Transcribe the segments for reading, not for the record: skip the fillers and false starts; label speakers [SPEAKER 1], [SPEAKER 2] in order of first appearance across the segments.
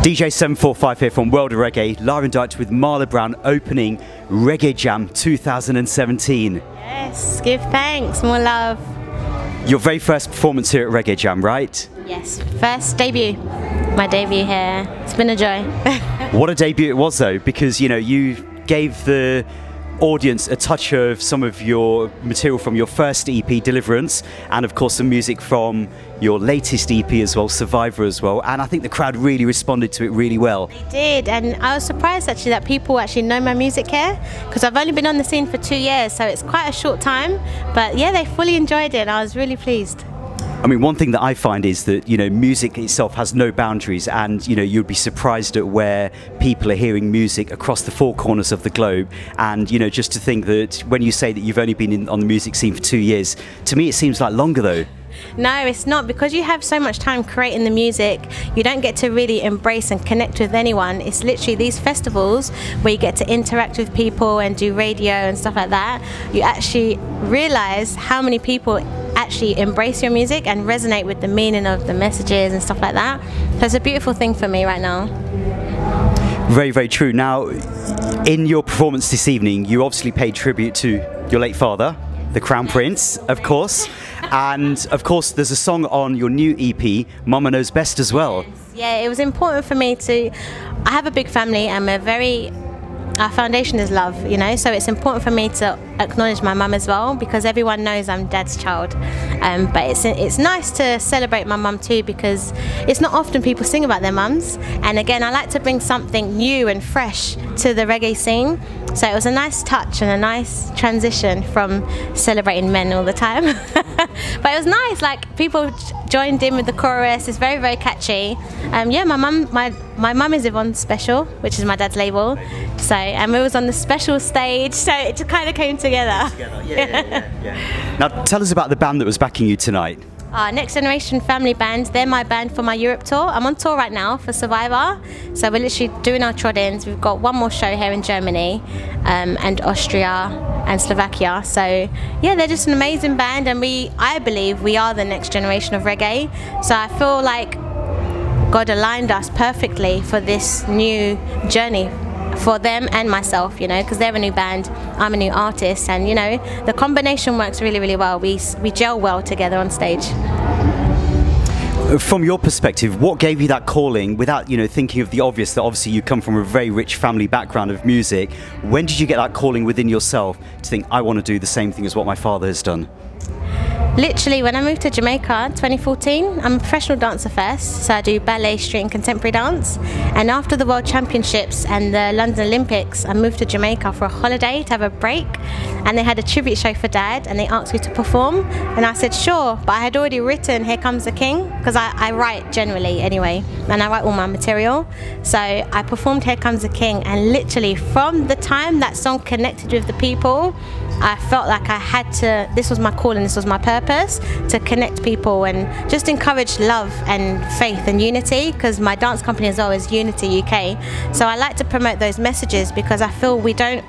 [SPEAKER 1] DJ 745 here from World of Reggae, live and direct with Marla Brown opening Reggae Jam 2017.
[SPEAKER 2] Yes, give thanks, more love.
[SPEAKER 1] Your very first performance here at Reggae Jam, right?
[SPEAKER 2] Yes, first debut. My debut here. It's been a joy.
[SPEAKER 1] What a debut it was though, because you know, you gave the audience a touch of some of your material from your first EP, Deliverance, and of course the music from your latest EP as well, Survivor as well, and I think the crowd really responded to it really well.
[SPEAKER 2] They did, and I was surprised actually that people actually know my music here, because I've only been on the scene for 2 years, so it's quite a short time, but yeah, they fully enjoyed it and I was really pleased.
[SPEAKER 1] I mean, one thing that I find is that, you know, music itself has no boundaries, and, you know, you'd be surprised at where people are hearing music across the four corners of the globe. And, you know, just to think that when you say that you've only been on the music scene for 2 years, to me it seems like longer though.
[SPEAKER 2] No, it's not, because you have so much time creating the music, you don't get to really embrace and connect with anyone. It's literally these festivals where you get to interact with people and do radio and stuff like that. You actually realise how many people actually embrace your music and resonate with the meaning of the messages and stuff like that. So it's a beautiful thing for me right now.
[SPEAKER 1] Very, very true. Now, in your performance this evening, you obviously paid tribute to your late father, the Crown Prince, of course. And of course, there's a song on your new EP, Mama Knows Best, as well.
[SPEAKER 2] Yeah, it was important for me to. I have a big family, and our foundation is love, you know, so it's important for me to acknowledge my mum as well, because everyone knows I'm Dad's child. But it's nice to celebrate my mum too, because it's not often people sing about their mums, and again I like to bring something new and fresh to the reggae scene, so it was a nice touch and a nice transition from celebrating men all the time. But it was nice, like people joined in with the chorus. It's very, very catchy. Yeah, my mum is Yvonne Special, which is my dad's label, so and we was on the special stage, so it just kind of came together.
[SPEAKER 1] Yeah. Now tell us about the band that was backing you tonight.
[SPEAKER 2] Next Generation Family Band, they're my band for my Europe tour. I'm on tour right now for Survivor, so we're literally doing our trot-ins. We've got one more show here in Germany, and Austria and Slovakia, so yeah, they're just an amazing band, and I believe we are the next generation of reggae, so I feel like God aligned us perfectly for this new journey for them and myself, you know, because they're a new band, I'm a new artist, and you know, the combination works really, really well. We gel well together on stage.
[SPEAKER 1] From your perspective, what gave you that calling, without, you know, thinking of the obvious, that obviously you come from a very rich family background of music? When did you get that calling within yourself to think, I want to do the same thing as what my father has done?
[SPEAKER 2] Literally, when I moved to Jamaica 2014, I'm a professional dancer first, so I do ballet, street and contemporary dance. And after the World Championships and the London Olympics, I moved to Jamaica for a holiday to have a break. And they had a tribute show for Dad, and they asked me to perform. And I said, sure, but I had already written Here Comes the King, because I write generally anyway, and I write all my material. So I performed Here Comes the King, and literally from the time that song connected with the people, I felt like I had to, this was my calling, this was my purpose, to connect people and just encourage love and faith and unity, because my dance company as well is Unity UK. So I like to promote those messages, because I feel we don't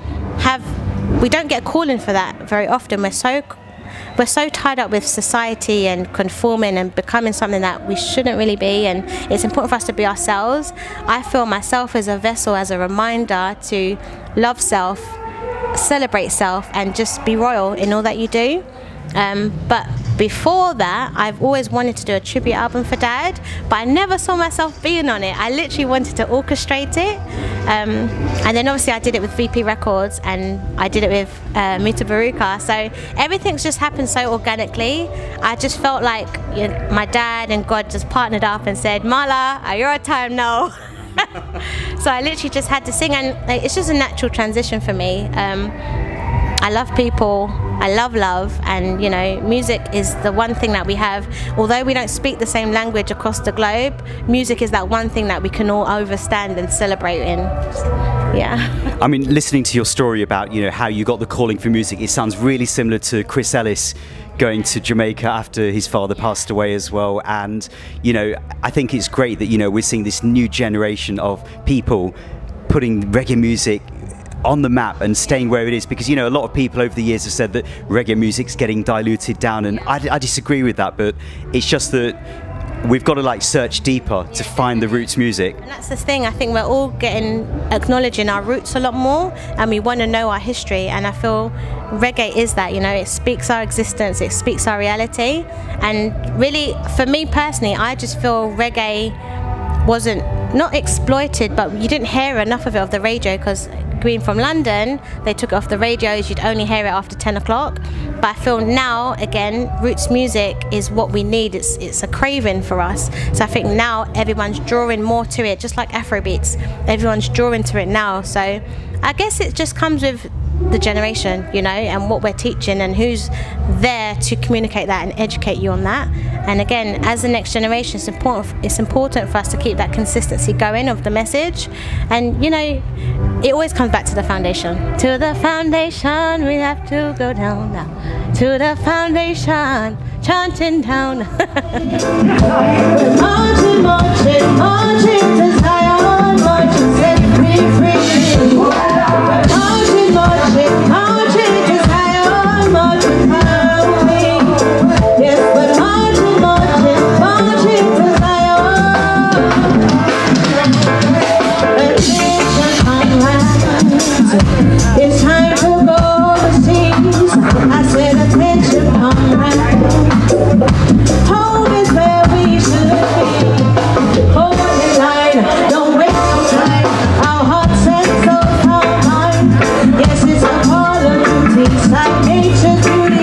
[SPEAKER 2] get a calling for that very often. We're so tied up with society and conforming and becoming something that we shouldn't really be, and it's important for us to be ourselves. I feel myself as a vessel, as a reminder to love self, celebrate self, and just be royal in all that you do. But before that, I've always wanted to do a tribute album for Dad, but I never saw myself being on it. I literally wanted to orchestrate it, and then obviously I did it with VP Records, and I did it with Baruka. So everything's just happened so organically. I just felt like, you know, my dad and God just partnered up and said, Marla, your time now. So I literally just had to sing, and it's just a natural transition for me. I love people, I love love, and you know, music is the one thing that we have. Although we don't speak the same language across the globe, music is that one thing that we can all understand and celebrate in. Yeah.
[SPEAKER 1] I mean, listening to your story about, you know, how you got the calling for music, it sounds really similar to Chris Ellis going to Jamaica after his father passed away as well. And you know, I think it's great that, you know, we're seeing this new generation of people putting reggae music on the map and staying where it is? Because, you know, a lot of people over the years have said that reggae music's getting diluted down, and I disagree with that, but it's just that we've got to like search deeper to find the roots music.
[SPEAKER 2] And that's the thing, I think we're all acknowledging our roots a lot more, and we want to know our history, and I feel reggae is that, you know, it speaks our existence, it speaks our reality. And really, for me personally, I just feel reggae wasn't not exploited, but you didn't hear enough of it off the radio, because being from London, they took it off the radios, you'd only hear it after 10 o'clock. But I feel now, again, roots music is what we need. It's a craving for us. So I think now everyone's drawing more to it, just like Afrobeats. Everyone's drawing to it now. So I guess it just comes with the generation, you know, and what we're teaching and who's there to communicate that and educate you on that. And again, as the next generation, it's important for us to keep that consistency going of the message. And, you know, it always comes back to the foundation. To the foundation, we have to go down now. To the foundation, chanting down. Marching, marching, marching to Zion, marching, set me free. Marching, marching, marching to Zion, marching, follow me. Yes, but marching, marching, marching to Zion. Attention, comrades, it's time to go overseas. I said attention, comrades, home is where we should be. Hold the line, don't waste no time. Our hearts and souls are mine. Yes, it's a part of duty, it's like nature's duty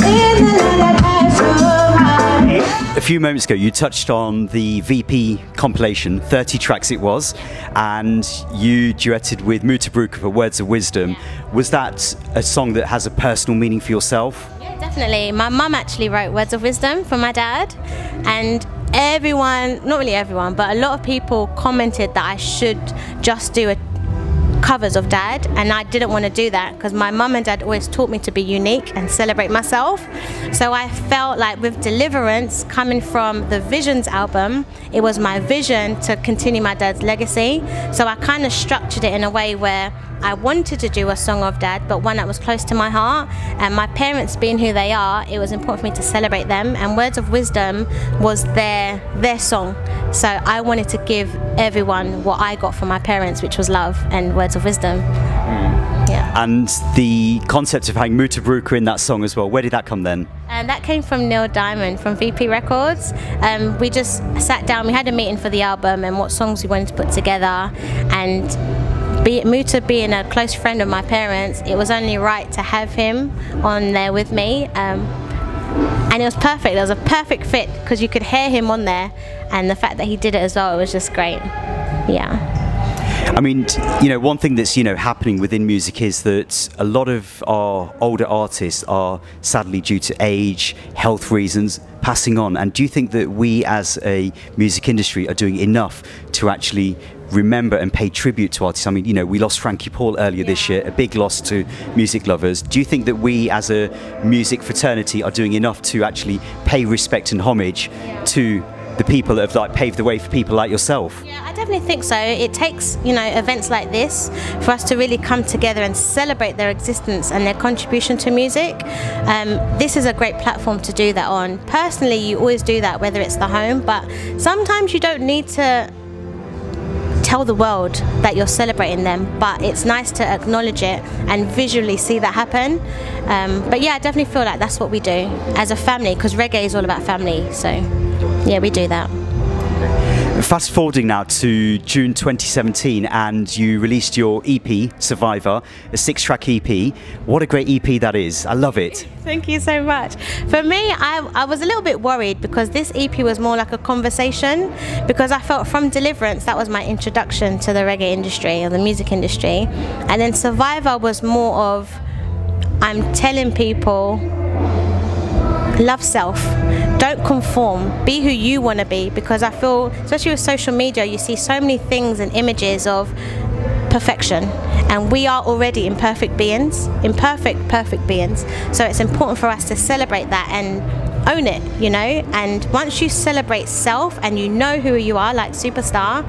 [SPEAKER 2] in the land that has survived.
[SPEAKER 1] A few moments ago, you touched on the VP compilation, 30 tracks it was, and you duetted with Bersenbrück for Words of Wisdom. Was that a song that has a personal meaning for yourself?
[SPEAKER 2] Yeah, definitely. My mum actually wrote Words of Wisdom for my dad, and everyone, not really everyone, but a lot of people commented that I should just do covers of Dad, and I didn't want to do that because my mum and dad always taught me to be unique and celebrate myself. So I felt like with Deliverance, coming from the Visions album, it was my vision to continue my dad's legacy. So I kind of structured it in a way where I wanted to do a song of Dad, but one that was close to my heart. And my parents being who they are, it was important for me to celebrate them, and Words of Wisdom was their song. So I wanted to give everyone what I got from my parents, which was love and words of wisdom. Yeah.
[SPEAKER 1] And the concept of having Bersenbrück in that song as well, where did that come then?
[SPEAKER 2] And that came from Neil Diamond from VP Records. We just sat down, we had a meeting for the album and what songs we wanted to put together, and Muta being a close friend of my parents, it was only right to have him on there with me. And it was perfect. It was a perfect fit because you could hear him on there, and the fact that he did it as well, it was just great. Yeah.
[SPEAKER 1] I mean, you know, one thing that's, you know, happening within music is that a lot of our older artists are sadly, due to age, health reasons, passing on. And do you think that we as a music industry are doing enough to actually remember and pay tribute to artists? I mean, you know, we lost Frankie Paul earlier this year, a big loss to music lovers. Do you think that we as a music fraternity are doing enough to actually pay respect and homage to the people that have like paved the way for people like yourself?
[SPEAKER 2] Yeah, I definitely think so. It takes, you know, events like this for us to really come together and celebrate their existence and their contribution to music. This is a great platform to do that on. Personally, you always do that, whether it's the home, but sometimes you don't need to tell the world that you're celebrating them, but it's nice to acknowledge it and visually see that happen. But yeah, I definitely feel like that's what we do as a family, because reggae is all about family, so yeah, we do that.
[SPEAKER 1] Fast forwarding now to June 2017, and you released your EP, Survivor, a 6-track EP. What a great EP that is. I love it.
[SPEAKER 2] Thank you so much. For me, I was a little bit worried because this EP was more like a conversation, because I felt from Deliverance, that was my introduction to the reggae industry or the music industry. And then Survivor was more of, I'm telling people, love self, don't conform, be who you want to be, because I feel, especially with social media, you see so many things and images of perfection, and we are already imperfect beings, perfect beings, so it's important for us to celebrate that and own it, you know. And once you celebrate self and you know who you are, like Superstar,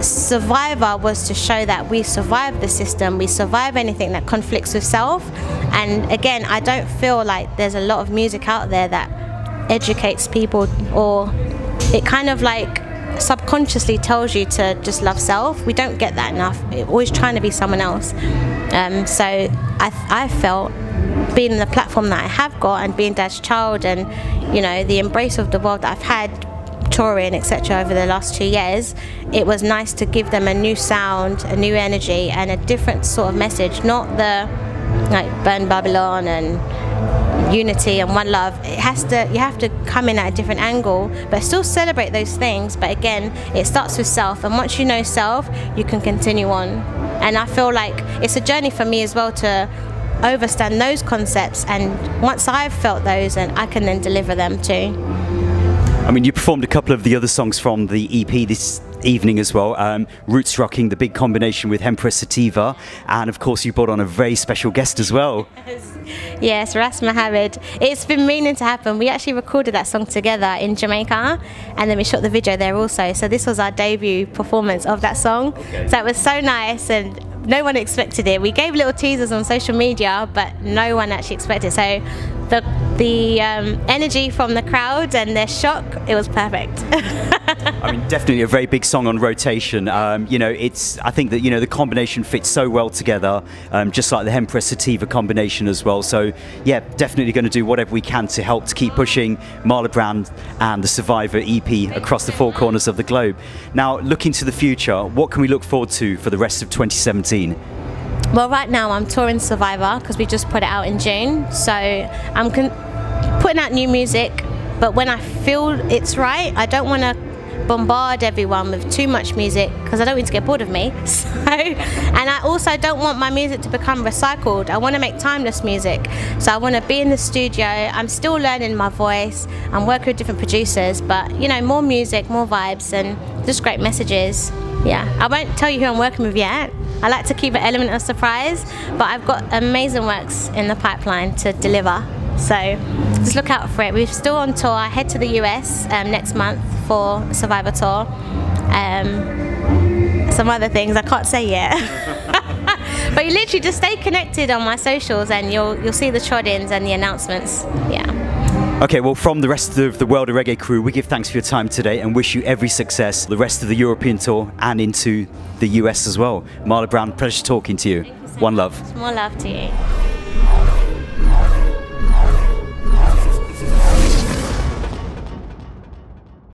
[SPEAKER 2] Survivor was to show that we survive the system, we survive anything that conflicts with self. And again, I don't feel like there's a lot of music out there that educates people, or it kind of like subconsciously tells you to just love self. We don't get that enough. We're always trying to be someone else. So I felt, being in the platform that I have got and being Dad's child, and you know, the embrace of the world that I've had touring etc. over the last 2 years, it was nice to give them a new sound, a new energy, and a different sort of message. Not the like Burn Babylon and unity and one love. You have to come in at a different angle, but still celebrate those things. But again, it starts with self, and once you know self, you can continue on. And I feel like it's a journey for me as well to understand those concepts, and once I've felt those, and I can then deliver them too.
[SPEAKER 1] I mean, you performed a couple of the other songs from the EP this evening as well. Roots Rocking, the big combination with Empress Sativa, and of course you brought on a very special guest as well.
[SPEAKER 2] Yes, Ras Mohammed. It's been meaning to happen. We actually recorded that song together in Jamaica, and then we shot the video there also. So this was our debut performance of that song. Okay. So it was so nice, and no one expected it. We gave little teasers on social media, but no one actually expected it. So the energy from the crowd and their shock, it was perfect.
[SPEAKER 1] I mean, definitely a very big song on rotation. You know, I think that, you know, the combination fits so well together, just like the Empress Sativa combination as well. So yeah, definitely going to do whatever we can to help to keep pushing Marla brand and the Survivor EP across the four corners of the globe. Now, looking to the future, what can we look forward to for the rest of 2017?
[SPEAKER 2] Well, right now I'm touring Survivor because we just put it out in June. So I'm putting out new music, but when I feel it's right, I don't want to bombard everyone with too much music because I don't want to get bored of me. So, and I also don't want my music to become recycled. I want to make timeless music. So I want to be in the studio. I'm still learning my voice. I'm working with different producers, but you know, more music, more vibes, and just great messages. Yeah, I won't tell you who I'm working with yet. I like to keep an element of surprise, but I've got amazing works in the pipeline to deliver. So just look out for it. We're still on tour. I head to the US next month for Survivor Tour. Some other things I can't say yet. But you literally just stay connected on my socials, and you'll see the trod-ins and the announcements. Yeah.
[SPEAKER 1] Okay, well, from the rest of the World of Reggae crew, we give thanks for your time today and wish you every success the rest of the European tour and into the US as well. Marla Brown, pleasure talking to you.
[SPEAKER 2] Thank you so
[SPEAKER 1] One
[SPEAKER 2] much.
[SPEAKER 1] love.
[SPEAKER 2] More love to you.